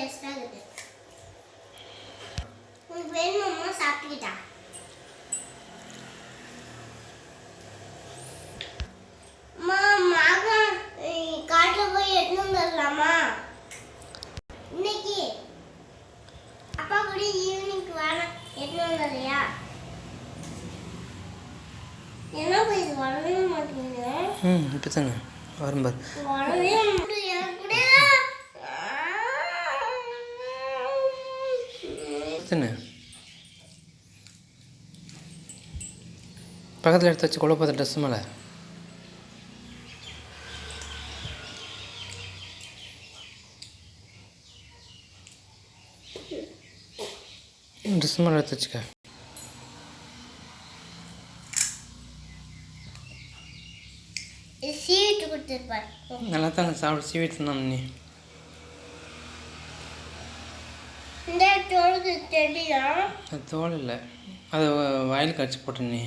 டேஸ்டா இருக்கு. உங்களுக்கு வேணுமா சாப்பிட்டுக்கிட்டா? காட்டுல போய் எடுத்துன்னு வந்துடலாமா இன்னைக்கு? அப்பா கூட ஈவினிங் வேணாம் எடுத்துன்னு வந்துடுறியா? என்ன போய் இது வரவே மாட்டேங்குது. இப்போ தானே வரும் பாரு. வரவே மாட்டேங்குது. தானே பக்கத்தில் எடுத்து வச்சு கொலை பார்த்த ட்ரெஸ் மேலே ட்ரெஸ் மேலே எடுத்து வச்சுக்க. சீவிட்டு கொடுத்துருப்பார். நல்லா தானே சாப்பிட்டு சீவிட்டு நான் நீ இந்த தோல் தெரியா? அது தோல் இல்லை, அது வயலுக்கு அடிச்சு போட்டேன் நீ.